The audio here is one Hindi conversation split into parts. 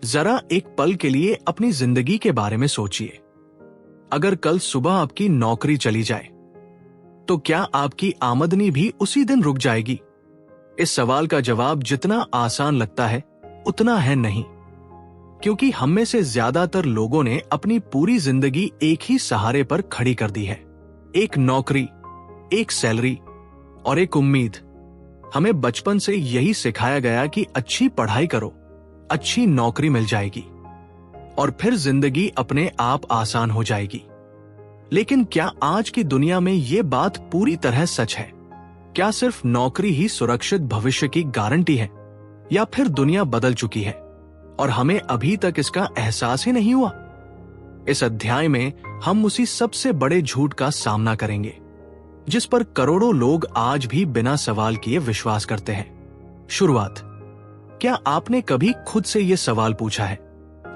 जरा एक पल के लिए अपनी जिंदगी के बारे में सोचिए। अगर कल सुबह आपकी नौकरी चली जाए तो क्या आपकी आमदनी भी उसी दिन रुक जाएगी? इस सवाल का जवाब जितना आसान लगता है उतना है नहीं, क्योंकि हम में से ज्यादातर लोगों ने अपनी पूरी जिंदगी एक ही सहारे पर खड़ी कर दी है। एक नौकरी, एक सैलरी और एक उम्मीद। हमें बचपन से यही सिखाया गया कि अच्छी पढ़ाई करो, अच्छी नौकरी मिल जाएगी और फिर जिंदगी अपने आप आसान हो जाएगी। लेकिन क्या आज की दुनिया में ये बात पूरी तरह सच है? क्या सिर्फ नौकरी ही सुरक्षित भविष्य की गारंटी है, या फिर दुनिया बदल चुकी है और हमें अभी तक इसका एहसास ही नहीं हुआ? इस अध्याय में हम उसी सबसे बड़े झूठ का सामना करेंगे जिस पर करोड़ों लोग आज भी बिना सवाल किए विश्वास करते हैं। शुरुआत। क्या आपने कभी खुद से यह सवाल पूछा है,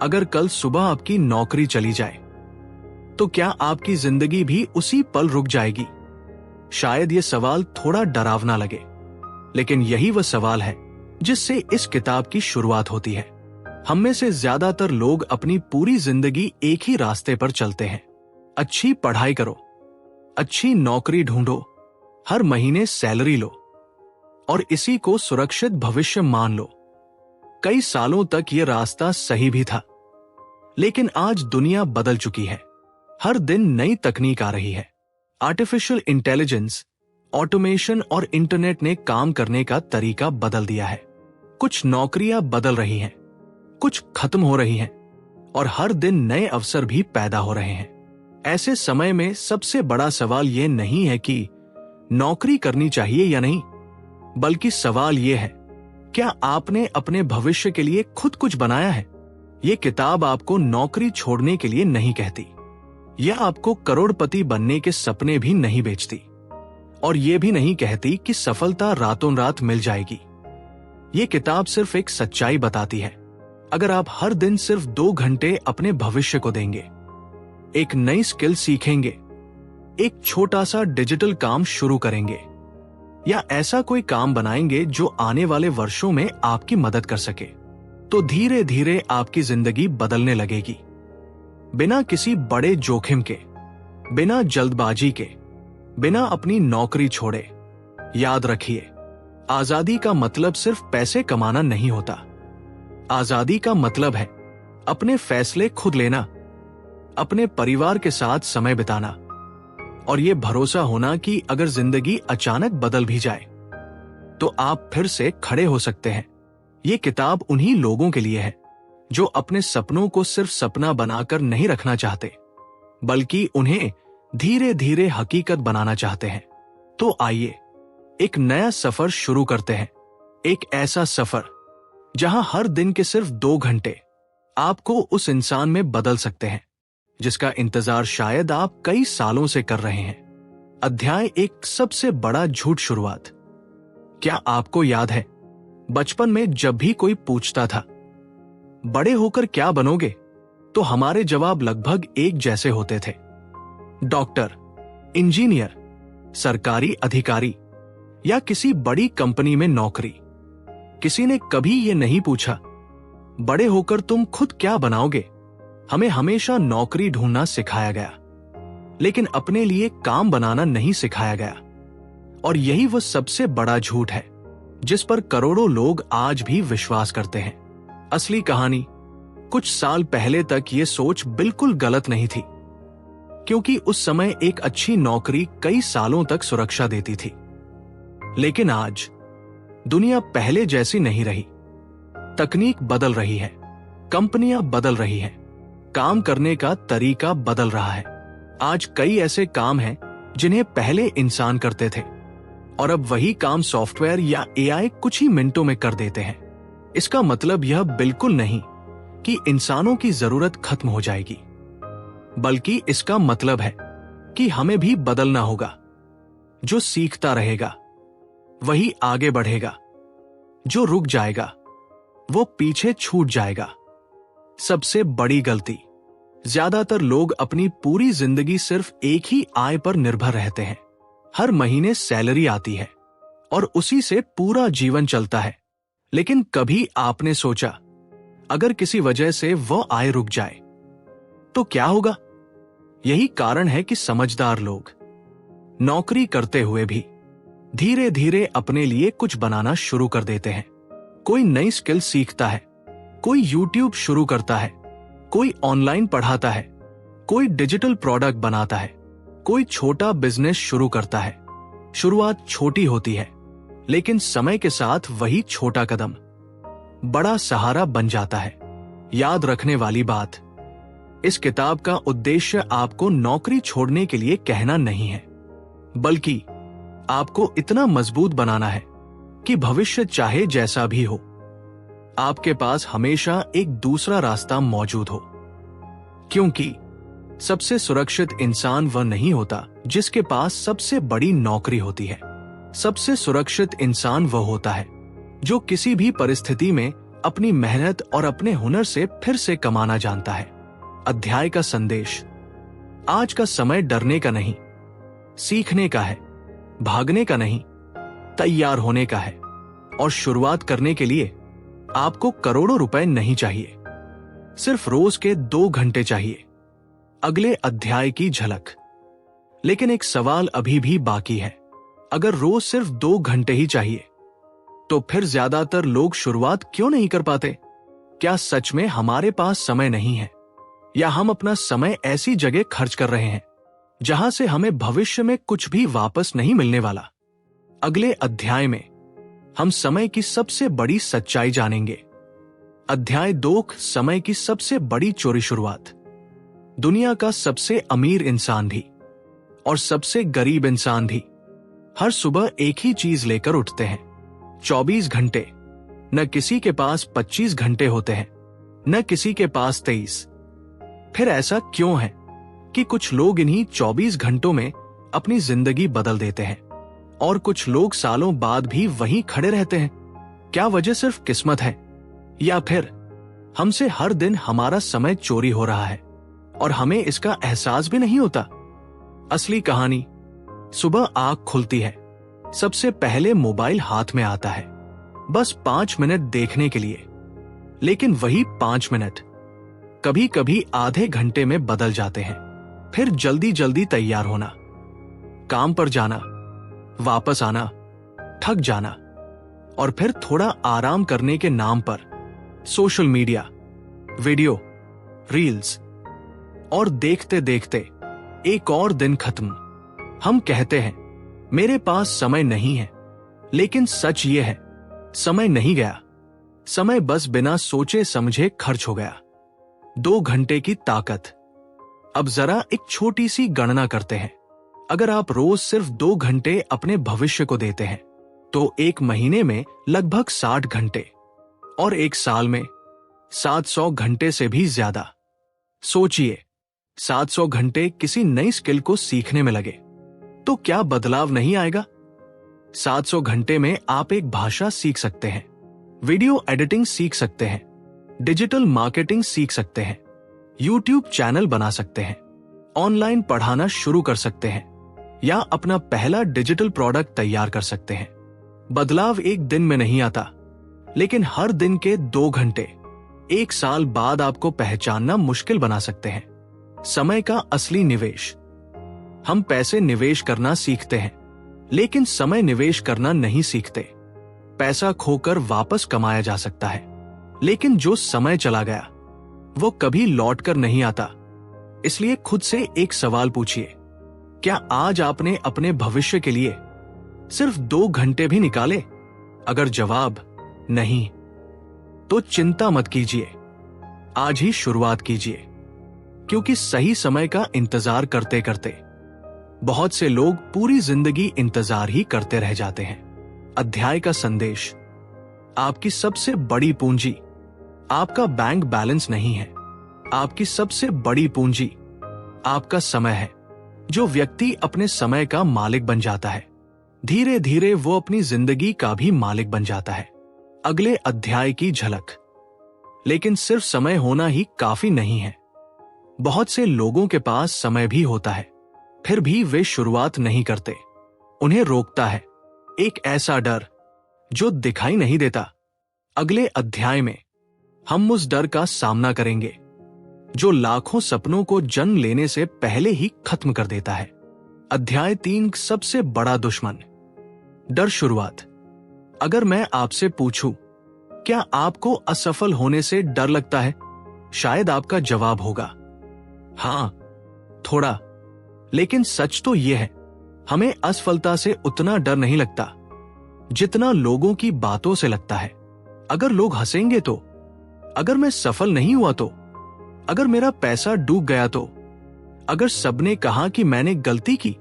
अगर कल सुबह आपकी नौकरी चली जाए तो क्या आपकी जिंदगी भी उसी पल रुक जाएगी? शायद यह सवाल थोड़ा डरावना लगे, लेकिन यही वह सवाल है जिससे इस किताब की शुरुआत होती है। हम में से ज्यादातर लोग अपनी पूरी जिंदगी एक ही रास्ते पर चलते हैं। अच्छी पढ़ाई करो, अच्छी नौकरी ढूंढो, हर महीने सैलरी लो और इसी को सुरक्षित भविष्य मान लो। कई सालों तक यह रास्ता सही भी था, लेकिन आज दुनिया बदल चुकी है। हर दिन नई तकनीक आ रही है। आर्टिफिशियल इंटेलिजेंस, ऑटोमेशन और इंटरनेट ने काम करने का तरीका बदल दिया है। कुछ नौकरियां बदल रही हैं, कुछ खत्म हो रही हैं और हर दिन नए अवसर भी पैदा हो रहे हैं। ऐसे समय में सबसे बड़ा सवाल यह नहीं है कि नौकरी करनी चाहिए या नहीं, बल्कि सवाल यह है, क्या आपने अपने भविष्य के लिए खुद कुछ बनाया है? यह किताब आपको नौकरी छोड़ने के लिए नहीं कहती, यह आपको करोड़पति बनने के सपने भी नहीं बेचती और यह भी नहीं कहती कि सफलता रातों रात मिल जाएगी। यह किताब सिर्फ एक सच्चाई बताती है। अगर आप हर दिन सिर्फ 2 घंटे अपने भविष्य को देंगे, एक नई स्किल सीखेंगे, एक छोटा सा डिजिटल काम शुरू करेंगे या ऐसा कोई काम बनाएंगे जो आने वाले वर्षों में आपकी मदद कर सके, तो धीरे धीरे आपकी जिंदगी बदलने लगेगी। बिना किसी बड़े जोखिम के, बिना जल्दबाजी के, बिना अपनी नौकरी छोड़े। याद रखिए, आजादी का मतलब सिर्फ पैसे कमाना नहीं होता। आजादी का मतलब है अपने फैसले खुद लेना, अपने परिवार के साथ समय बिताना और यह भरोसा होना कि अगर जिंदगी अचानक बदल भी जाए तो आप फिर से खड़े हो सकते हैं। ये किताब उन्हीं लोगों के लिए है जो अपने सपनों को सिर्फ सपना बनाकर नहीं रखना चाहते, बल्कि उन्हें धीरे धीरे हकीकत बनाना चाहते हैं। तो आइए एक नया सफर शुरू करते हैं। एक ऐसा सफर जहां हर दिन के सिर्फ 2 घंटे आपको उस इंसान में बदल सकते हैं जिसका इंतजार शायद आप कई सालों से कर रहे हैं। अध्याय 1, सबसे बड़ा झूठ। शुरुआत। क्या आपको याद है, बचपन में जब भी कोई पूछता था बड़े होकर क्या बनोगे, तो हमारे जवाब लगभग एक जैसे होते थे। डॉक्टर, इंजीनियर, सरकारी अधिकारी या किसी बड़ी कंपनी में नौकरी। किसी ने कभी यह नहीं पूछा बड़े होकर तुम खुद क्या बनाओगे। हमें हमेशा नौकरी ढूंढना सिखाया गया, लेकिन अपने लिए काम बनाना नहीं सिखाया गया। और यही वो सबसे बड़ा झूठ है जिस पर करोड़ों लोग आज भी विश्वास करते हैं। असली कहानी, कुछ साल पहले तक ये सोच बिल्कुल गलत नहीं थी, क्योंकि उस समय एक अच्छी नौकरी कई सालों तक सुरक्षा देती थी। लेकिन आज दुनिया पहले जैसी नहीं रही। तकनीक बदल रही है, कंपनियां बदल रही हैं, काम करने का तरीका बदल रहा है। आज कई ऐसे काम हैं जिन्हें पहले इंसान करते थे और अब वही काम सॉफ्टवेयर या एआई कुछ ही मिनटों में कर देते हैं। इसका मतलब यह बिल्कुल नहीं कि इंसानों की जरूरत खत्म हो जाएगी, बल्कि इसका मतलब है कि हमें भी बदलना होगा। जो सीखता रहेगा वही आगे बढ़ेगा, जो रुक जाएगा वो पीछे छूट जाएगा। सबसे बड़ी गलती, ज्यादातर लोग अपनी पूरी जिंदगी सिर्फ एक ही आय पर निर्भर रहते हैं। हर महीने सैलरी आती है और उसी से पूरा जीवन चलता है। लेकिन कभी आपने सोचा अगर किसी वजह से वह आय रुक जाए तो क्या होगा? यही कारण है कि समझदार लोग नौकरी करते हुए भी धीरे धीरे अपने लिए कुछ बनाना शुरू कर देते हैं। कोई नई स्किल सीखता है, कोई यूट्यूब शुरू करता है, कोई ऑनलाइन पढ़ाता है, कोई डिजिटल प्रोडक्ट बनाता है, कोई छोटा बिजनेस शुरू करता है। शुरुआत छोटी होती है, लेकिन समय के साथ वही छोटा कदम बड़ा सहारा बन जाता है। याद रखने वाली बात, इस किताब का उद्देश्य आपको नौकरी छोड़ने के लिए कहना नहीं है, बल्कि आपको इतना मजबूत बनाना है कि भविष्य चाहे जैसा भी हो, आपके पास हमेशा एक दूसरा रास्ता मौजूद हो। क्योंकि सबसे सुरक्षित इंसान वह नहीं होता जिसके पास सबसे बड़ी नौकरी होती है। सबसे सुरक्षित इंसान वह होता है जो किसी भी परिस्थिति में अपनी मेहनत और अपने हुनर से फिर से कमाना जानता है। अध्याय का संदेश, आज का समय डरने का नहीं, सीखने का है, भागने का नहीं, तैयार होने का है। और शुरुआत करने के लिए आपको करोड़ों रुपए नहीं चाहिए, सिर्फ रोज के 2 घंटे चाहिए। अगले अध्याय की झलक। लेकिन एक सवाल अभी भी बाकी है, अगर रोज सिर्फ 2 घंटे ही चाहिए तो फिर ज्यादातर लोग शुरुआत क्यों नहीं कर पाते? क्या सच में हमारे पास समय नहीं है, या हम अपना समय ऐसी जगह खर्च कर रहे हैं जहां से हमें भविष्य में कुछ भी वापस नहीं मिलने वाला? अगले अध्याय में हम समय की सबसे बड़ी सच्चाई जानेंगे। अध्याय 2, समय की सबसे बड़ी चोरी। शुरुआत। दुनिया का सबसे अमीर इंसान भी और सबसे गरीब इंसान भी हर सुबह एक ही चीज लेकर उठते हैं, 24 घंटे। न किसी के पास 25 घंटे होते हैं, न किसी के पास 23। फिर ऐसा क्यों है कि कुछ लोग इन्हीं 24 घंटों में अपनी जिंदगी बदल देते हैं और कुछ लोग सालों बाद भी वहीं खड़े रहते हैं? क्या वजह सिर्फ किस्मत है, या फिर हमसे हर दिन हमारा समय चोरी हो रहा है और हमें इसका एहसास भी नहीं होता? असली कहानी, सुबह आंख खुलती है, सबसे पहले मोबाइल हाथ में आता है, बस 5 मिनट देखने के लिए। लेकिन वही 5 मिनट कभी कभी आधे घंटे में बदल जाते हैं। फिर जल्दी जल्दी तैयार होना, काम पर जाना, वापस आना, थक जाना, और फिर थोड़ा आराम करने के नाम पर सोशल मीडिया, वीडियो, रील्स, और देखते देखते एक और दिन खत्म। हम कहते हैं मेरे पास समय नहीं है, लेकिन सच ये है, समय नहीं गया, समय बस बिना सोचे समझे खर्च हो गया। 2 घंटे की ताकत। अब जरा एक छोटी सी गणना करते हैं। अगर आप रोज सिर्फ 2 घंटे अपने भविष्य को देते हैं तो एक महीने में लगभग 60 घंटे, और एक साल में 700 घंटे से भी ज्यादा। सोचिए, 700 घंटे किसी नई स्किल को सीखने में लगे तो क्या बदलाव नहीं आएगा? 700 घंटे में आप एक भाषा सीख सकते हैं, वीडियो एडिटिंग सीख सकते हैं, डिजिटल मार्केटिंग सीख सकते हैं, यूट्यूब चैनल बना सकते हैं, ऑनलाइन पढ़ाना शुरू कर सकते हैं, या अपना पहला डिजिटल प्रोडक्ट तैयार कर सकते हैं। बदलाव एक दिन में नहीं आता, लेकिन हर दिन के 2 घंटे एक साल बाद आपको पहचानना मुश्किल बना सकते हैं। समय का असली निवेश। हम पैसे निवेश करना सीखते हैं, लेकिन समय निवेश करना नहीं सीखते। पैसा खोकर वापस कमाया जा सकता है, लेकिन जो समय चला गया वो कभी लौटकर नहीं आता। इसलिए खुद से एक सवाल पूछिए, क्या आज आपने अपने भविष्य के लिए सिर्फ 2 घंटे भी निकाले? अगर जवाब नहीं, तो चिंता मत कीजिए, आज ही शुरुआत कीजिए। क्योंकि सही समय का इंतजार करते करते बहुत से लोग पूरी जिंदगी इंतजार ही करते रह जाते हैं। अध्याय का संदेश। आपकी सबसे बड़ी पूंजी आपका बैंक बैलेंस नहीं है, आपकी सबसे बड़ी पूंजी आपका समय है। जो व्यक्ति अपने समय का मालिक बन जाता है, धीरे धीरे वो अपनी जिंदगी का भी मालिक बन जाता है। अगले अध्याय की झलक। लेकिन सिर्फ समय होना ही काफी नहीं है। बहुत से लोगों के पास समय भी होता है, फिर भी वे शुरुआत नहीं करते। उन्हें रोकता है एक ऐसा डर जो दिखाई नहीं देता। अगले अध्याय में हम उस डर का सामना करेंगे जो लाखों सपनों को जन्म लेने से पहले ही खत्म कर देता है। अध्याय 3, सबसे बड़ा दुश्मन। डर। शुरुआत। अगर मैं आपसे पूछूं, क्या आपको असफल होने से डर लगता है? शायद आपका जवाब होगा, हां, थोड़ा। लेकिन सच तो यह है, हमें असफलता से उतना डर नहीं लगता जितना लोगों की बातों से लगता है। अगर लोग हंसेंगे तो, अगर मैं सफल नहीं हुआ तो, अगर मेरा पैसा डूब गया तो, अगर सबने कहा कि मैंने गलती की।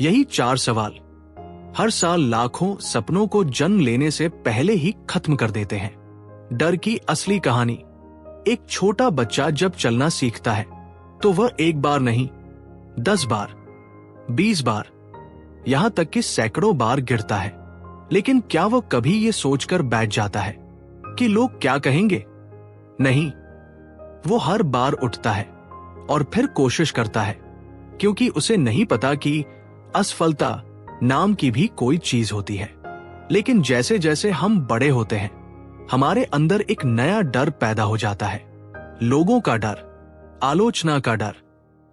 यही 4 सवाल हर साल लाखों सपनों को जन्म लेने से पहले ही खत्म कर देते हैं। डर की असली कहानी। एक छोटा बच्चा जब चलना सीखता है तो वह एक बार नहीं, 10 बार, 20 बार, यहां तक कि सैकड़ों बार गिरता है। लेकिन क्या वह कभी यह सोचकर बैठ जाता है कि लोग क्या कहेंगे? नहीं, वो हर बार उठता है और फिर कोशिश करता है, क्योंकि उसे नहीं पता कि असफलता नाम की भी कोई चीज होती है। लेकिन जैसे जैसे हम बड़े होते हैं, हमारे अंदर एक नया डर पैदा हो जाता है। लोगों का डर, आलोचना का डर,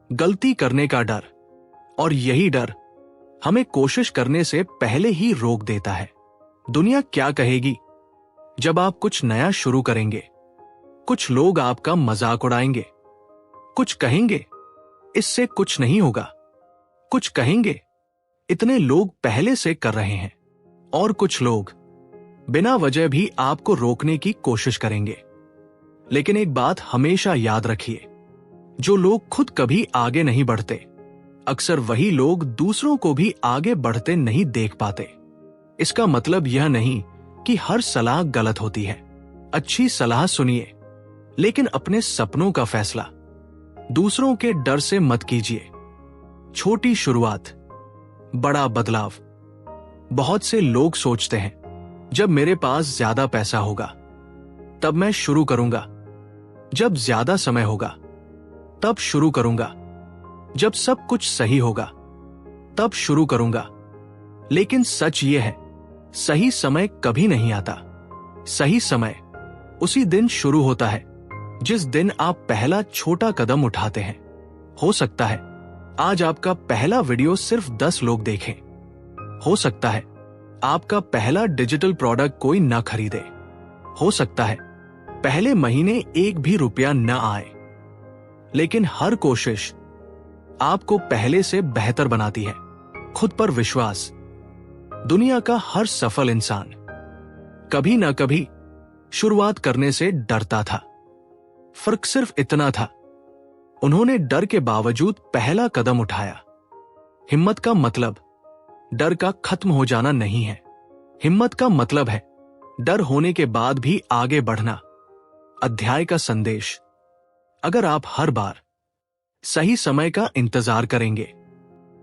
गलती करने का डर। और यही डर हमें कोशिश करने से पहले ही रोक देता है। दुनिया क्या कहेगी जब आप कुछ नया शुरू करेंगे? कुछ लोग आपका मजाक उड़ाएंगे, कुछ कहेंगे इससे कुछ नहीं होगा, कुछ कहेंगे इतने लोग पहले से कर रहे हैं, और कुछ लोग बिना वजह भी आपको रोकने की कोशिश करेंगे। लेकिन एक बात हमेशा याद रखिए, जो लोग खुद कभी आगे नहीं बढ़ते, अक्सर वही लोग दूसरों को भी आगे बढ़ते नहीं देख पाते। इसका मतलब यह नहीं कि हर सलाह गलत होती है। अच्छी सलाह सुनिए, लेकिन अपने सपनों का फैसला दूसरों के डर से मत कीजिए। छोटी शुरुआत, बड़ा बदलाव। बहुत से लोग सोचते हैं, जब मेरे पास ज्यादा पैसा होगा तब मैं शुरू करूंगा, जब ज्यादा समय होगा तब शुरू करूंगा, जब सब कुछ सही होगा तब शुरू करूंगा। लेकिन सच ये है, सही समय कभी नहीं आता। सही समय उसी दिन शुरू होता है जिस दिन आप पहला छोटा कदम उठाते हैं। हो सकता है आज आपका पहला वीडियो सिर्फ 10 लोग देखें। हो सकता है आपका पहला डिजिटल प्रोडक्ट कोई ना खरीदे। हो सकता है पहले महीने एक भी रुपया न आए। लेकिन हर कोशिश आपको पहले से बेहतर बनाती है। खुद पर विश्वास। दुनिया का हर सफल इंसान कभी ना कभी शुरुआत करने से डरता था। फर्क सिर्फ इतना था, उन्होंने डर के बावजूद पहला कदम उठाया। हिम्मत का मतलब डर का खत्म हो जाना नहीं है। हिम्मत का मतलब है डर होने के बाद भी आगे बढ़ना। अध्याय का संदेश। अगर आप हर बार सही समय का इंतजार करेंगे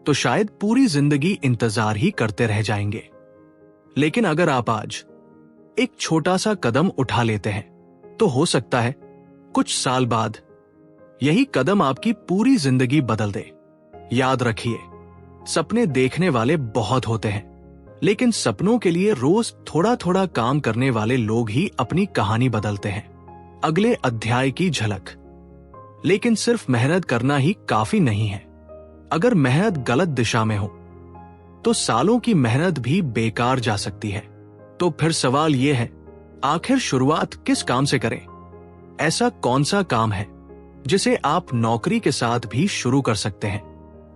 तो शायद पूरी जिंदगी इंतजार ही करते रह जाएंगे। लेकिन अगर आप आज एक छोटा सा कदम उठा लेते हैं तो हो सकता है कुछ साल बाद यही कदम आपकी पूरी जिंदगी बदल दे। याद रखिए, सपने देखने वाले बहुत होते हैं, लेकिन सपनों के लिए रोज थोड़ा थोड़ा काम करने वाले लोग ही अपनी कहानी बदलते हैं। अगले अध्याय की झलक। लेकिन सिर्फ मेहनत करना ही काफी नहीं है। अगर मेहनत गलत दिशा में हो तो सालों की मेहनत भी बेकार जा सकती है। तो फिर सवाल यह है, आखिर शुरुआत किस काम से करें? ऐसा कौन सा काम है जिसे आप नौकरी के साथ भी शुरू कर सकते हैं,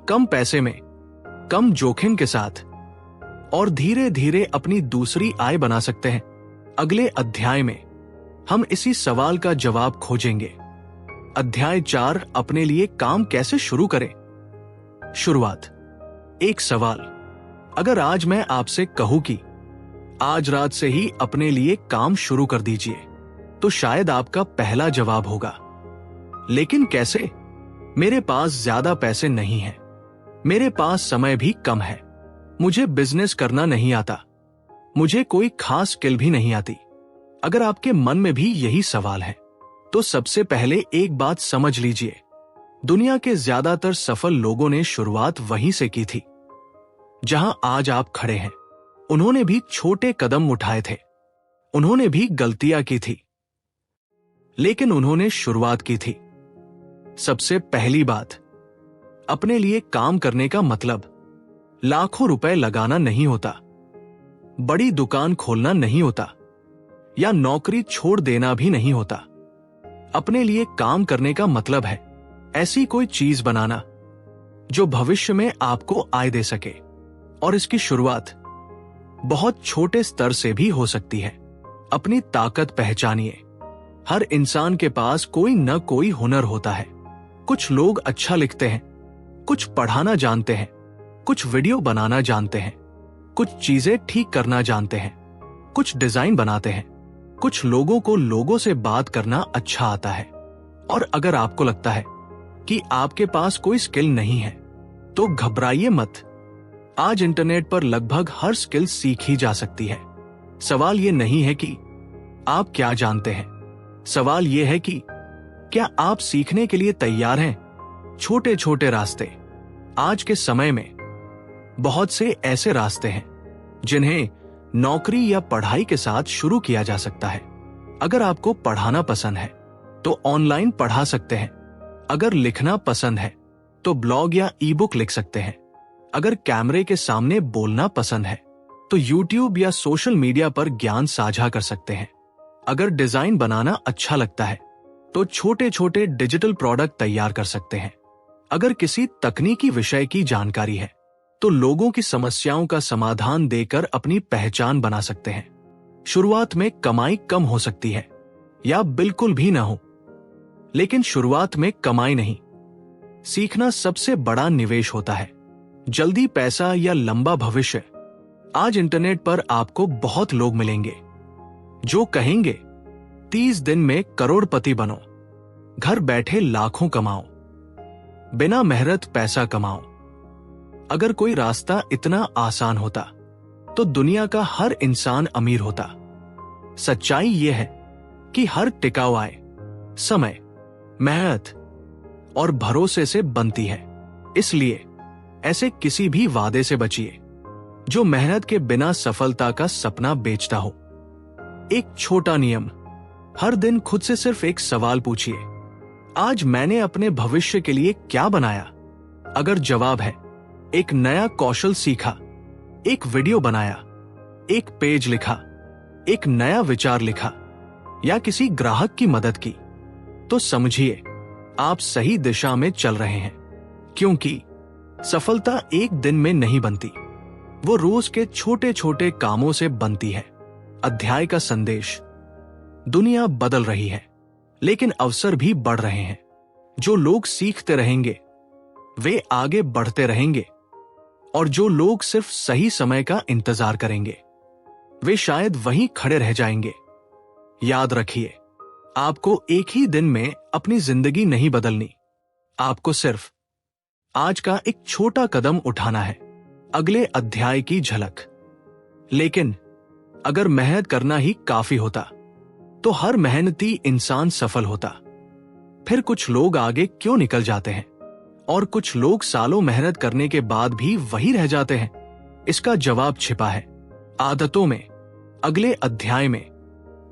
कम पैसे में, कम जोखिम के साथ, और धीरे धीरे अपनी दूसरी आय बना सकते हैं? अगले अध्याय में हम इसी सवाल का जवाब खोजेंगे। अध्याय 4, अपने लिए काम कैसे शुरू करें। शुरुआत। एक सवाल, अगर आज मैं आपसे कहूं कि आज रात से ही अपने लिए काम शुरू कर दीजिए, तो शायद आपका पहला जवाब होगा, लेकिन कैसे? मेरे पास ज्यादा पैसे नहीं हैं, मेरे पास समय भी कम है, मुझे बिजनेस करना नहीं आता, मुझे कोई खास स्किल भी नहीं आती। अगर आपके मन में भी यही सवाल है तो सबसे पहले एक बात समझ लीजिए, दुनिया के ज्यादातर सफल लोगों ने शुरुआत वहीं से की थी जहां आज आप खड़े हैं। उन्होंने भी छोटे कदम उठाए थे, उन्होंने भी गलतियां की थी, लेकिन उन्होंने शुरुआत की थी। सबसे पहली बात, अपने लिए काम करने का मतलब लाखों रुपए लगाना नहीं होता, बड़ी दुकान खोलना नहीं होता, या नौकरी छोड़ देना भी नहीं होता। अपने लिए काम करने का मतलब है ऐसी कोई चीज बनाना जो भविष्य में आपको आय दे सके, और इसकी शुरुआत बहुत छोटे स्तर से भी हो सकती है। अपनी ताकत पहचानिए। हर इंसान के पास कोई न कोई हुनर होता है। कुछ लोग अच्छा लिखते हैं, कुछ पढ़ाना जानते हैं, कुछ वीडियो बनाना जानते हैं, कुछ चीजें ठीक करना जानते हैं, कुछ डिजाइन बनाते हैं, कुछ लोगों को लोगों से बात करना अच्छा आता है। और अगर आपको लगता है कि आपके पास कोई स्किल नहीं है तो घबराइए मत। आज इंटरनेट पर लगभग हर स्किल सीखी जा सकती है। सवाल यह नहीं है कि आप क्या जानते हैं, सवाल यह है कि क्या आप सीखने के लिए तैयार हैं। छोटे छोटे रास्ते। आज के समय में बहुत से ऐसे रास्ते हैं जिन्हें नौकरी या पढ़ाई के साथ शुरू किया जा सकता है। अगर आपको पढ़ाना पसंद है तो ऑनलाइन पढ़ा सकते हैं। अगर लिखना पसंद है तो ब्लॉग या ई बुक लिख सकते हैं। अगर कैमरे के सामने बोलना पसंद है तो यूट्यूब या सोशल मीडिया पर ज्ञान साझा कर सकते हैं। अगर डिजाइन बनाना अच्छा लगता है तो छोटे छोटे डिजिटल प्रोडक्ट तैयार कर सकते हैं। अगर किसी तकनीकी विषय की जानकारी है तो लोगों की समस्याओं का समाधान देकर अपनी पहचान बना सकते हैं। शुरुआत में कमाई कम हो सकती है या बिल्कुल भी ना हो, लेकिन शुरुआत में कमाई नहीं, सीखना सबसे बड़ा निवेश होता है। जल्दी पैसा या लंबा भविष्य। आज इंटरनेट पर आपको बहुत लोग मिलेंगे जो कहेंगे 30 दिन में करोड़पति बनो, घर बैठे लाखों कमाओ, बिना मेहनत पैसा कमाओ। अगर कोई रास्ता इतना आसान होता तो दुनिया का हर इंसान अमीर होता। सच्चाई यह है कि हर टिकाऊ आय समय, मेहनत और भरोसे से बनती है। इसलिए ऐसे किसी भी वादे से बचिए जो मेहनत के बिना सफलता का सपना बेचता हो। एक छोटा नियम, हर दिन खुद से सिर्फ एक सवाल पूछिए, आज मैंने अपने भविष्य के लिए क्या बनाया। अगर जवाब है एक नया कौशल सीखा, एक वीडियो बनाया, एक पेज लिखा, एक नया विचार लिखा या किसी ग्राहक की मदद की, तो समझिए आप सही दिशा में चल रहे हैं। क्योंकि सफलता एक दिन में नहीं बनती, वो रोज के छोटे छोटे कामों से बनती है। अध्याय का संदेश, दुनिया बदल रही है लेकिन अवसर भी बढ़ रहे हैं। जो लोग सीखते रहेंगे वे आगे बढ़ते रहेंगे, और जो लोग सिर्फ सही समय का इंतजार करेंगे वे शायद वहीं खड़े रह जाएंगे। याद रखिए, आपको एक ही दिन में अपनी जिंदगी नहीं बदलनी, आपको सिर्फ आज का एक छोटा कदम उठाना है। अगले अध्याय की झलक। लेकिन अगर मेहनत करना ही काफी होता तो हर मेहनती इंसान सफल होता। फिर कुछ लोग आगे क्यों निकल जाते हैं और कुछ लोग सालों मेहनत करने के बाद भी वही रह जाते हैं? इसका जवाब छिपा है आदतों में। अगले अध्याय में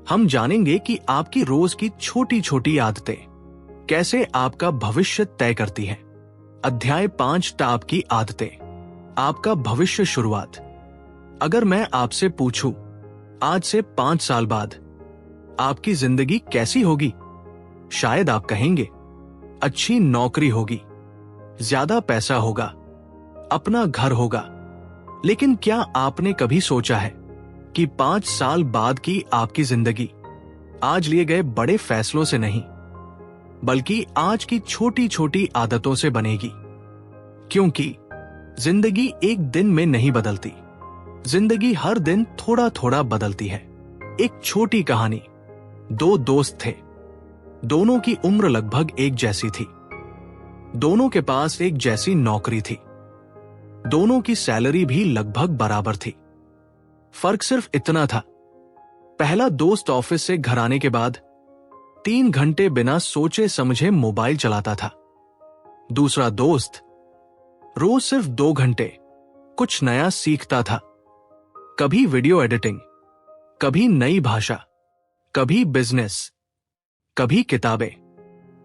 हम जानेंगे कि आपकी रोज की छोटी छोटी आदतें कैसे आपका भविष्य तय करती हैं। अध्याय 5, टाप की आदतें, आपका भविष्य शुरुआत। अगर मैं आपसे पूछूं आज से 5 साल बाद आपकी जिंदगी कैसी होगी, शायद आप कहेंगे अच्छी नौकरी होगी, ज्यादा पैसा होगा, अपना घर होगा। लेकिन क्या आपने कभी सोचा है कि 5 साल बाद की आपकी जिंदगी आज लिए गए बड़े फैसलों से नहीं बल्कि आज की छोटी छोटी आदतों से बनेगी? क्योंकि जिंदगी एक दिन में नहीं बदलती, जिंदगी हर दिन थोड़ा थोड़ा बदलती है। एक छोटी कहानी। 2 दोस्त थे, दोनों की उम्र लगभग एक जैसी थी, दोनों के पास एक जैसी नौकरी थी, दोनों की सैलरी भी लगभग बराबर थी। फर्क सिर्फ इतना था, पहला दोस्त ऑफिस से घर आने के बाद 3 घंटे बिना सोचे समझे मोबाइल चलाता था। दूसरा दोस्त रोज सिर्फ 2 घंटे कुछ नया सीखता था, कभी वीडियो एडिटिंग, कभी नई भाषा, कभी बिजनेस। कभी किताबें।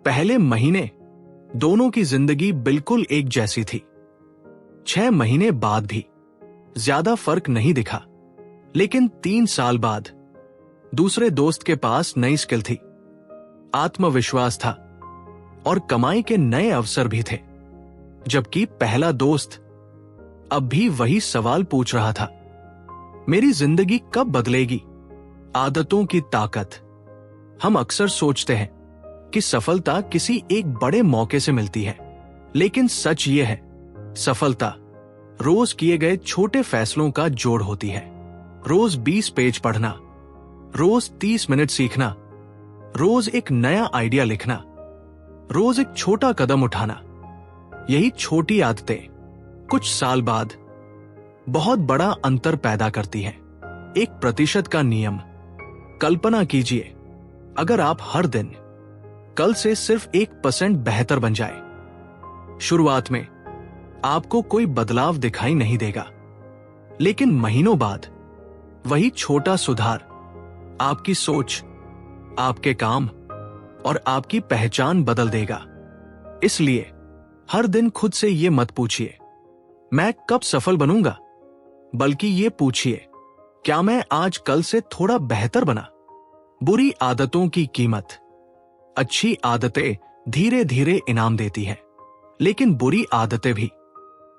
पहले महीने दोनों की जिंदगी बिल्कुल एक जैसी थी। 6 महीने बाद भी ज्यादा फर्क नहीं दिखा, लेकिन 3 साल बाद दूसरे दोस्त के पास नई स्किल थी, आत्मविश्वास था और कमाई के नए अवसर भी थे, जबकि पहला दोस्त अब भी वही सवाल पूछ रहा था, मेरी जिंदगी कब बदलेगी? आदतों की ताकत। हम अक्सर सोचते हैं कि सफलता किसी एक बड़े मौके से मिलती है, लेकिन सच ये है, सफलता रोज किए गए छोटे फैसलों का जोड़ होती है। रोज 20 पेज पढ़ना, रोज 30 मिनट सीखना, रोज एक नया आइडिया लिखना, रोज एक छोटा कदम उठाना। यही छोटी आदतें कुछ साल बाद बहुत बड़ा अंतर पैदा करती हैं। 1% का नियम। कल्पना कीजिए, अगर आप हर दिन कल से सिर्फ 1% बेहतर बन जाए। शुरुआत में आपको कोई बदलाव दिखाई नहीं देगा, लेकिन महीनों बाद वही छोटा सुधार आपकी सोच, आपके काम और आपकी पहचान बदल देगा। इसलिए हर दिन खुद से यह मत पूछिए, मैं कब सफल बनूंगा, बल्कि ये पूछिए, क्या मैं आज कल से थोड़ा बेहतर बना? बुरी आदतों की कीमत। अच्छी आदतें धीरे धीरे इनाम देती हैं, लेकिन बुरी आदतें भी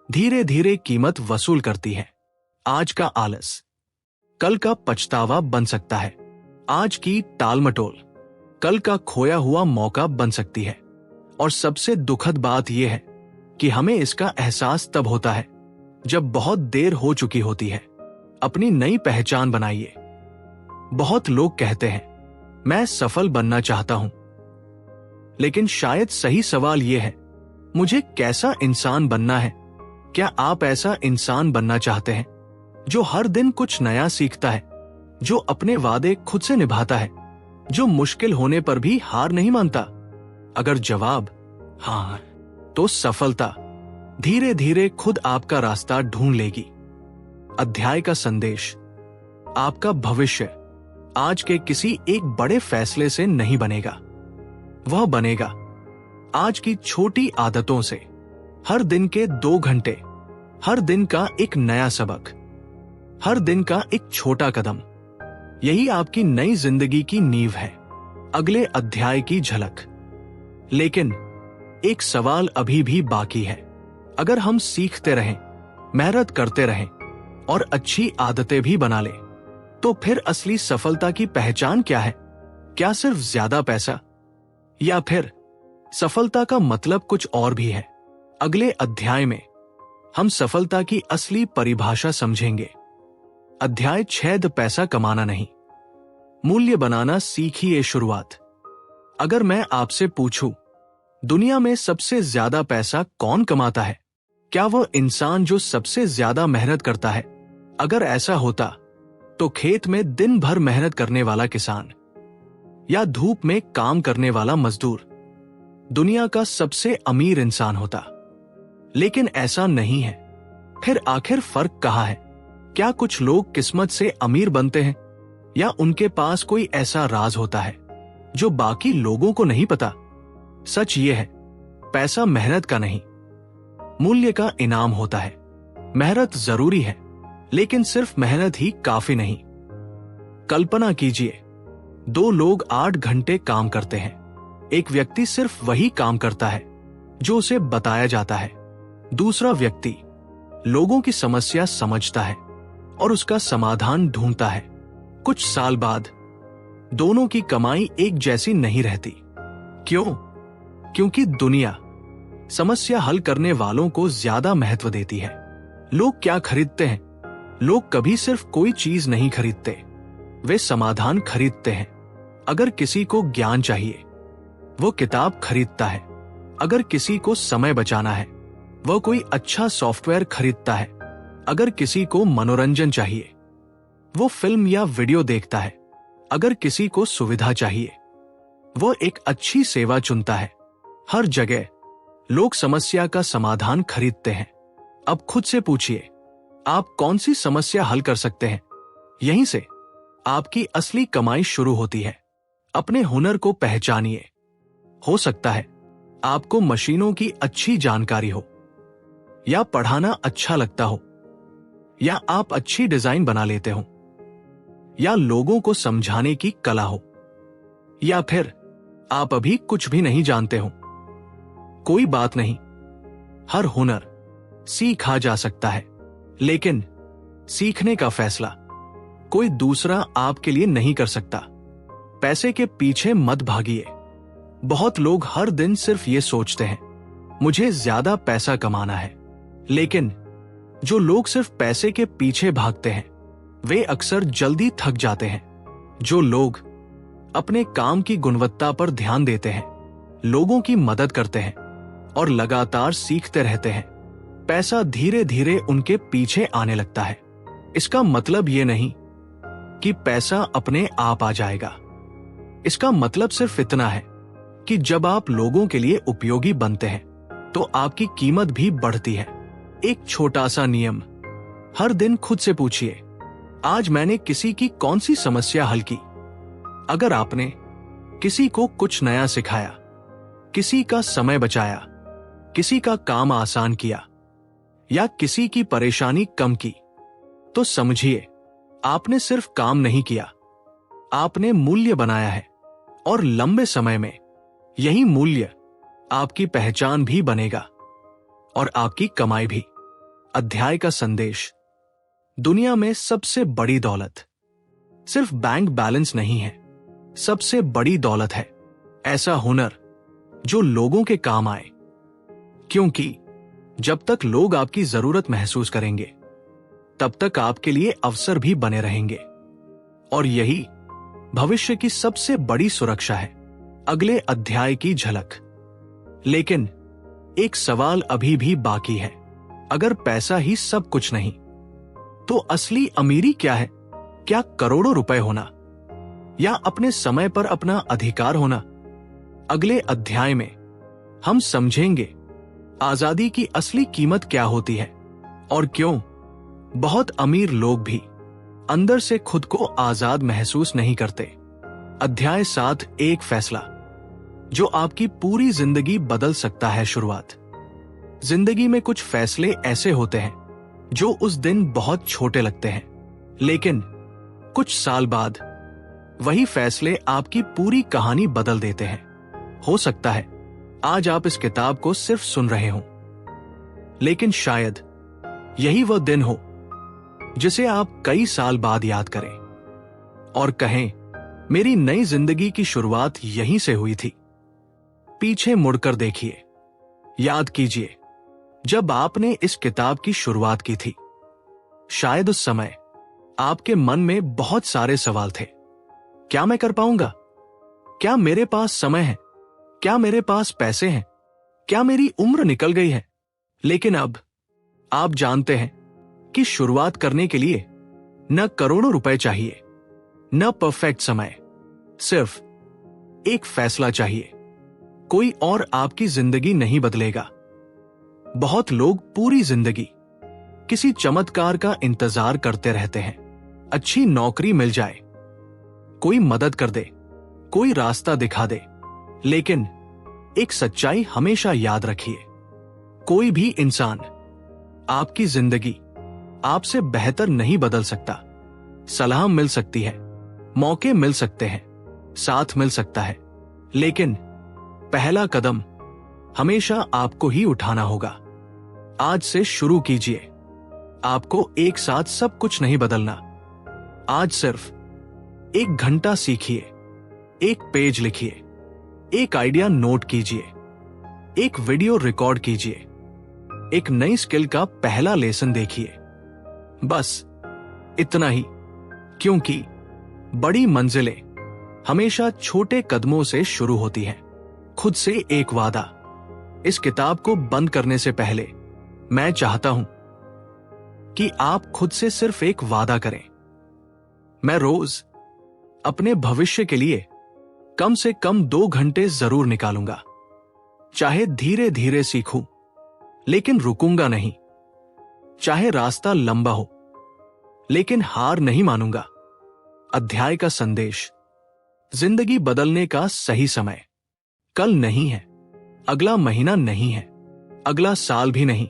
धीरे धीरे कीमत वसूल करती हैं। आज का आलस कल का पछतावा बन सकता है। आज की टालमटोल कल का खोया हुआ मौका बन सकती है। और सबसे दुखद बात यह है कि हमें इसका एहसास तब होता है जब बहुत देर हो चुकी होती है। अपनी नई पहचान बनाइए। बहुत लोग कहते हैं, मैं सफल बनना चाहता हूं, लेकिन शायद सही सवाल यह है, मुझे कैसा इंसान बनना है? क्या आप ऐसा इंसान बनना चाहते हैं जो हर दिन कुछ नया सीखता है, जो अपने वादे खुद से निभाता है, जो मुश्किल होने पर भी हार नहीं मानता? अगर जवाब हाँ, तो सफलता धीरे धीरे खुद आपका रास्ता ढूंढ लेगी। अध्याय का संदेश। आपका भविष्य आज के किसी एक बड़े फैसले से नहीं बनेगा, वह बनेगा आज की छोटी आदतों से। हर दिन के 2 घंटे, हर दिन का एक नया सबक, हर दिन का एक छोटा कदम, यही आपकी नई जिंदगी की नींव है। अगले अध्याय की झलक। लेकिन एक सवाल अभी भी बाकी है। अगर हम सीखते रहें, मेहनत करते रहें और अच्छी आदतें भी बना लें, तो फिर असली सफलता की पहचान क्या है? क्या सिर्फ ज्यादा पैसा, या फिर सफलता का मतलब कुछ और भी है? अगले अध्याय में हम सफलता की असली परिभाषा समझेंगे। अध्याय 6 पैसा कमाना नहीं, मूल्य बनाना सीखिए। शुरुआत। अगर मैं आपसे पूछूं, दुनिया में सबसे ज्यादा पैसा कौन कमाता है? क्या वह इंसान जो सबसे ज्यादा मेहनत करता है? अगर ऐसा होता तो खेत में दिन भर मेहनत करने वाला किसान या धूप में काम करने वाला मजदूर दुनिया का सबसे अमीर इंसान होता। लेकिन ऐसा नहीं है। फिर आखिर फर्क कहाँ है? क्या कुछ लोग किस्मत से अमीर बनते हैं, या उनके पास कोई ऐसा राज होता है जो बाकी लोगों को नहीं पता? सच ये है, पैसा मेहनत का नहीं, मूल्य का इनाम होता है। मेहनत जरूरी है, लेकिन सिर्फ मेहनत ही काफी नहीं। कल्पना कीजिए, 2 लोग 8 घंटे काम करते हैं। एक व्यक्ति सिर्फ वही काम करता है जो उसे बताया जाता है। दूसरा व्यक्ति लोगों की समस्या समझता है और उसका समाधान ढूंढता है। कुछ साल बाद दोनों की कमाई एक जैसी नहीं रहती। क्यों? क्योंकि दुनिया समस्या हल करने वालों को ज्यादा महत्व देती है। लोग क्या खरीदते हैं? लोग कभी सिर्फ कोई चीज नहीं खरीदते, वे समाधान खरीदते हैं। अगर किसी को ज्ञान चाहिए, वो किताब खरीदता है। अगर किसी को समय बचाना है, वह कोई अच्छा सॉफ्टवेयर खरीदता है। अगर किसी को मनोरंजन चाहिए, वो फिल्म या वीडियो देखता है। अगर किसी को सुविधा चाहिए, वो एक अच्छी सेवा चुनता है। हर जगह लोग समस्या का समाधान खरीदते हैं। अब खुद से पूछिए, आप कौन सी समस्या हल कर सकते हैं? यहीं से आपकी असली कमाई शुरू होती है। अपने हुनर को पहचानिए। हो सकता है आपको मशीनों की अच्छी जानकारी हो, या पढ़ाना अच्छा लगता हो, या आप अच्छी डिजाइन बना लेते हो, या लोगों को समझाने की कला हो, या फिर आप अभी कुछ भी नहीं जानते हो। कोई बात नहीं, हर हुनर सीखा जा सकता है, लेकिन सीखने का फैसला कोई दूसरा आपके लिए नहीं कर सकता। पैसे के पीछे मत भागिए। बहुत लोग हर दिन सिर्फ ये सोचते हैं, मुझे ज्यादा पैसा कमाना है। लेकिन जो लोग सिर्फ पैसे के पीछे भागते हैं, वे अक्सर जल्दी थक जाते हैं। जो लोग अपने काम की गुणवत्ता पर ध्यान देते हैं, लोगों की मदद करते हैं और लगातार सीखते रहते हैं, पैसा धीरे धीरे उनके पीछे आने लगता है। इसका मतलब ये नहीं कि पैसा अपने आप आ जाएगा। इसका मतलब सिर्फ इतना है कि जब आप लोगों के लिए उपयोगी बनते हैं, तो आपकी कीमत भी बढ़ती है। एक छोटा सा नियम, हर दिन खुद से पूछिए, आज मैंने किसी की कौन सी समस्या हल की? अगर आपने किसी को कुछ नया सिखाया, किसी का समय बचाया, किसी का काम आसान किया, या किसी की परेशानी कम की, तो समझिए आपने सिर्फ काम नहीं किया, आपने मूल्य बनाया है। और लंबे समय में यही मूल्य आपकी पहचान भी बनेगा और आपकी कमाई भी। अध्याय का संदेश, दुनिया में सबसे बड़ी दौलत सिर्फ बैंक बैलेंस नहीं है। सबसे बड़ी दौलत है ऐसा हुनर जो लोगों के काम आए, क्योंकि जब तक लोग आपकी जरूरत महसूस करेंगे, तब तक आपके लिए अवसर भी बने रहेंगे। और यही भविष्य की सबसे बड़ी सुरक्षा है। अगले अध्याय की झलक। लेकिन एक सवाल अभी भी बाकी है, अगर पैसा ही सब कुछ नहीं, तो असली अमीरी क्या है? क्या करोड़ों रुपए होना, या अपने समय पर अपना अधिकार होना? अगले अध्याय में हम समझेंगे आजादी की असली कीमत क्या होती है और क्यों बहुत अमीर लोग भी अंदर से खुद को आजाद महसूस नहीं करते। अध्याय 7, एक फैसला जो आपकी पूरी जिंदगी बदल सकता है। शुरुआत। जिंदगी में कुछ फैसले ऐसे होते हैं जो उस दिन बहुत छोटे लगते हैं, लेकिन कुछ साल बाद वही फैसले आपकी पूरी कहानी बदल देते हैं। हो सकता है आज आप इस किताब को सिर्फ सुन रहे हो, लेकिन शायद यही वह दिन हो जिसे आप कई साल बाद याद करें और कहें, मेरी नई जिंदगी की शुरुआत यहीं से हुई थी। पीछे मुड़कर देखिए, याद कीजिए जब आपने इस किताब की शुरुआत की थी। शायद उस समय आपके मन में बहुत सारे सवाल थे। क्या मैं कर पाऊंगा? क्या मेरे पास समय है? क्या मेरे पास पैसे हैं? क्या मेरी उम्र निकल गई है? लेकिन अब आप जानते हैं कि शुरुआत करने के लिए न करोड़ों रुपए चाहिए, न परफेक्ट समय, सिर्फ एक फैसला चाहिए। कोई और आपकी जिंदगी नहीं बदलेगा। बहुत लोग पूरी जिंदगी किसी चमत्कार का इंतजार करते रहते हैं। अच्छी नौकरी मिल जाए, कोई मदद कर दे, कोई रास्ता दिखा दे। लेकिन एक सच्चाई हमेशा याद रखिए, कोई भी इंसान आपकी जिंदगी आपसे बेहतर नहीं बदल सकता। सलाह मिल सकती है, मौके मिल सकते हैं, साथ मिल सकता है, लेकिन पहला कदम हमेशा आपको ही उठाना होगा। आज से शुरू कीजिए। आपको एक साथ सब कुछ नहीं बदलना। आज सिर्फ 1 घंटा सीखिए, एक पेज लिखिए, एक आइडिया नोट कीजिए, एक वीडियो रिकॉर्ड कीजिए, एक नई स्किल का पहला लेसन देखिए। बस इतना ही, क्योंकि बड़ी मंजिलें हमेशा छोटे कदमों से शुरू होती हैं। खुद से एक वादा। इस किताब को बंद करने से पहले मैं चाहता हूं कि आप खुद से सिर्फ एक वादा करें। मैं रोज अपने भविष्य के लिए कम से कम 2 घंटे जरूर निकालूंगा। चाहे धीरे धीरे सीखूं, लेकिन रुकूंगा नहीं। चाहे रास्ता लंबा हो, लेकिन हार नहीं मानूंगा। अध्याय का संदेश, जिंदगी बदलने का सही समय कल नहीं है, अगला महीना नहीं है, अगला साल भी नहीं।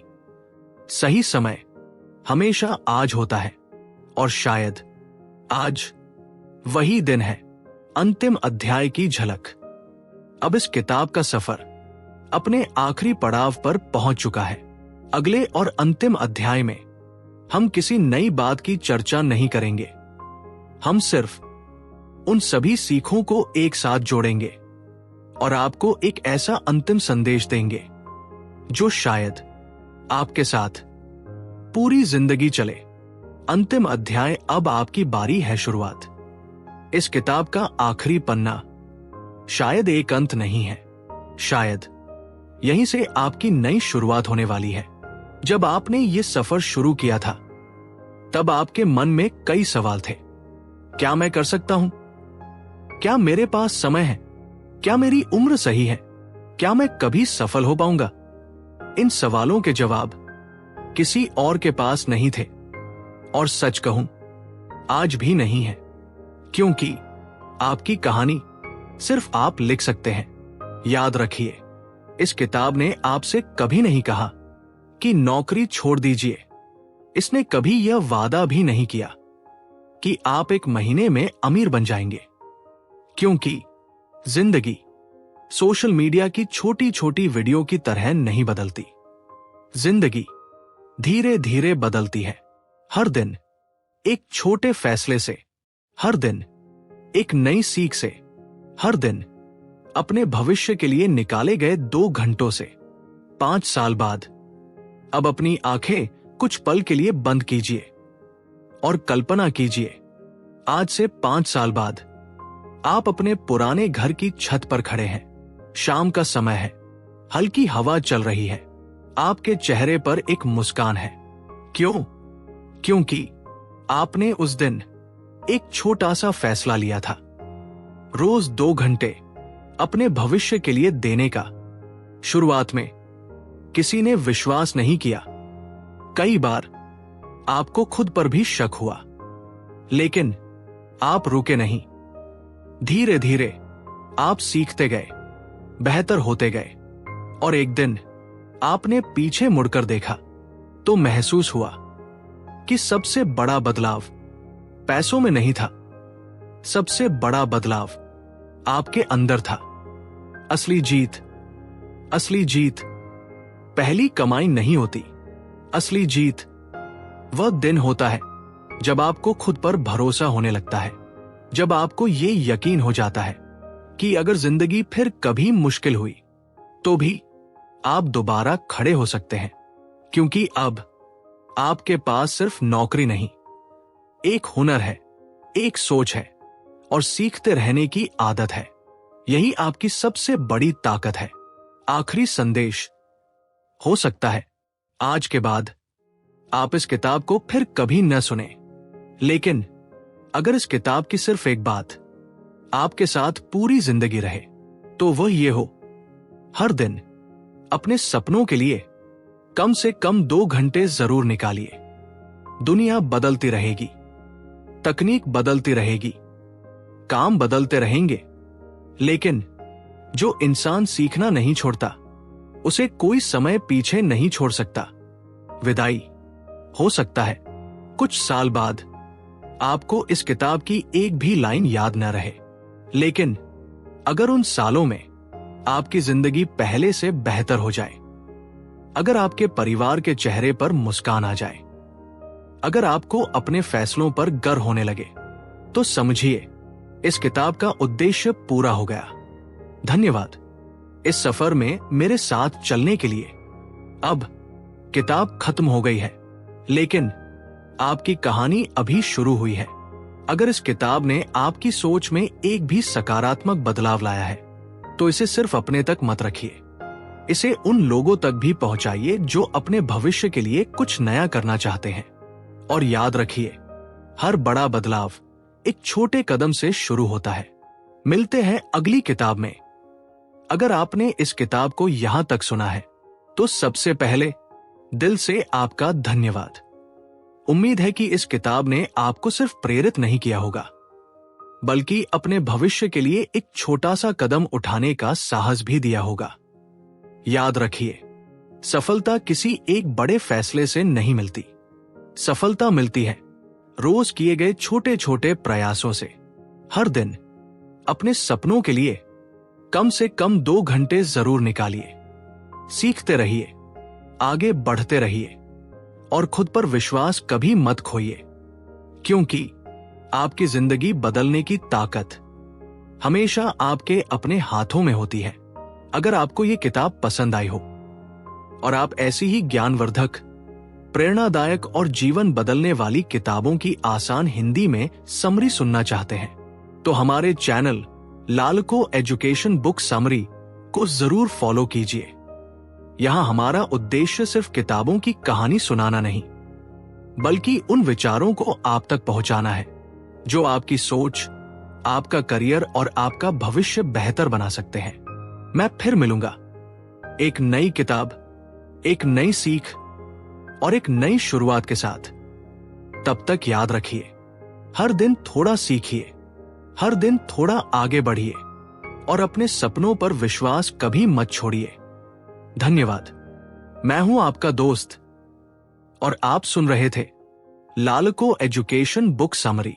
सही समय हमेशा आज होता है, और शायद आज वही दिन है। अंतिम अध्याय की झलक। अब इस किताब का सफर अपने आखिरी पड़ाव पर पहुंच चुका है। अगले और अंतिम अध्याय में हम किसी नई बात की चर्चा नहीं करेंगे। हम सिर्फ उन सभी सीखों को एक साथ जोड़ेंगे और आपको एक ऐसा अंतिम संदेश देंगे जो शायद आपके साथ पूरी जिंदगी चले। अंतिम अध्याय। अब आपकी बारी है शुरुआत। इस किताब का आखिरी पन्ना शायद एक अंत नहीं है, शायद यहीं से आपकी नई शुरुआत होने वाली है। जब आपने ये सफर शुरू किया था तब आपके मन में कई सवाल थे। क्या मैं कर सकता हूं? क्या मेरे पास समय है? क्या मेरी उम्र सही है? क्या मैं कभी सफल हो पाऊंगा? इन सवालों के जवाब किसी और के पास नहीं थे, और सच कहूं आज भी नहीं है, क्योंकि आपकी कहानी सिर्फ आप लिख सकते हैं। याद रखिए, इस किताब ने आपसे कभी नहीं कहा कि नौकरी छोड़ दीजिए। इसने कभी यह वादा भी नहीं किया कि आप एक महीने में अमीर बन जाएंगे, क्योंकि जिंदगी सोशल मीडिया की छोटी छोटी वीडियो की तरह नहीं बदलती। जिंदगी धीरे धीरे बदलती है। हर दिन एक छोटे फैसले से, हर दिन एक नई सीख से, हर दिन अपने भविष्य के लिए निकाले गए 2 घंटों से। 5 साल बाद अब अपनी आंखें कुछ पल के लिए बंद कीजिए और कल्पना कीजिए, आज से 5 साल बाद आप अपने पुराने घर की छत पर खड़े हैं। शाम का समय है, हल्की हवा चल रही है, आपके चेहरे पर एक मुस्कान है। क्यों? क्योंकि आपने उस दिन एक छोटा सा फैसला लिया था, रोज 2 घंटे अपने भविष्य के लिए देने का। शुरुआत में किसी ने विश्वास नहीं किया, कई बार आपको खुद पर भी शक हुआ, लेकिन आप रुके नहीं। धीरे धीरे आप सीखते गए, बेहतर होते गए, और एक दिन आपने पीछे मुड़कर देखा तो महसूस हुआ कि सबसे बड़ा बदलाव पैसों में नहीं था, सबसे बड़ा बदलाव आपके अंदर था। असली जीत पहली कमाई नहीं होती। असली जीत वह दिन होता है जब आपको खुद पर भरोसा होने लगता है, जब आपको ये यकीन हो जाता है कि अगर जिंदगी फिर कभी मुश्किल हुई तो भी आप दोबारा खड़े हो सकते हैं, क्योंकि अब आपके पास सिर्फ नौकरी नहीं, एक हुनर है, एक सोच है, और सीखते रहने की आदत है। यही आपकी सबसे बड़ी ताकत है। आखिरी संदेश, हो सकता है आज के बाद आप इस किताब को फिर कभी न सुने, लेकिन अगर इस किताब की सिर्फ एक बात आपके साथ पूरी जिंदगी रहे तो वह ये हो, हर दिन अपने सपनों के लिए कम से कम 2 घंटे जरूर निकालिए। दुनिया बदलती रहेगी, तकनीक बदलती रहेगी, काम बदलते रहेंगे, लेकिन जो इंसान सीखना नहीं छोड़ता उसे कोई समय पीछे नहीं छोड़ सकता। विदाई। हो सकता है कुछ साल बाद आपको इस किताब की एक भी लाइन याद न रहे, लेकिन अगर उन सालों में आपकी जिंदगी पहले से बेहतर हो जाए, अगर आपके परिवार के चेहरे पर मुस्कान आ जाए, अगर आपको अपने फैसलों पर गर्व होने लगे, तो समझिए इस किताब का उद्देश्य पूरा हो गया। धन्यवाद इस सफर में मेरे साथ चलने के लिए। अब किताब खत्म हो गई है, लेकिन आपकी कहानी अभी शुरू हुई है। अगर इस किताब ने आपकी सोच में एक भी सकारात्मक बदलाव लाया है तो इसे सिर्फ अपने तक मत रखिए, इसे उन लोगों तक भी पहुंचाइए जो अपने भविष्य के लिए कुछ नया करना चाहते हैं। और याद रखिए, हर बड़ा बदलाव एक छोटे कदम से शुरू होता है। मिलते हैं अगली किताब में। अगर आपने इस किताब को यहां तक सुना है तो सबसे पहले दिल से आपका धन्यवाद। उम्मीद है कि इस किताब ने आपको सिर्फ प्रेरित नहीं किया होगा, बल्कि अपने भविष्य के लिए एक छोटा सा कदम उठाने का साहस भी दिया होगा। याद रखिए, सफलता किसी एक बड़े फैसले से नहीं मिलती। सफलता मिलती है रोज किए गए छोटे छोटे प्रयासों से। हर दिन अपने सपनों के लिए कम से कम 2 घंटे जरूर निकालिए। सीखते रहिए, आगे बढ़ते रहिए और खुद पर विश्वास कभी मत खोइए, क्योंकि आपकी जिंदगी बदलने की ताकत हमेशा आपके अपने हाथों में होती है। अगर आपको ये किताब पसंद आई हो और आप ऐसी ही ज्ञानवर्धक, प्रेरणादायक और जीवन बदलने वाली किताबों की आसान हिंदी में समरी सुनना चाहते हैं, तो हमारे चैनल लालको एजुकेशन बुक समरी को जरूर फॉलो कीजिए। यहां हमारा उद्देश्य सिर्फ किताबों की कहानी सुनाना नहीं, बल्कि उन विचारों को आप तक पहुंचाना है जो आपकी सोच, आपका करियर और आपका भविष्य बेहतर बना सकते हैं। मैं फिर मिलूंगा एक नई किताब, एक नई सीख और एक नई शुरुआत के साथ। तब तक याद रखिए, हर दिन थोड़ा सीखिए, हर दिन थोड़ा आगे बढ़िए और अपने सपनों पर विश्वास कभी मत छोड़िए। धन्यवाद। मैं हूं आपका दोस्त और आप सुन रहे थे लालको एजुकेशन बुक समरी।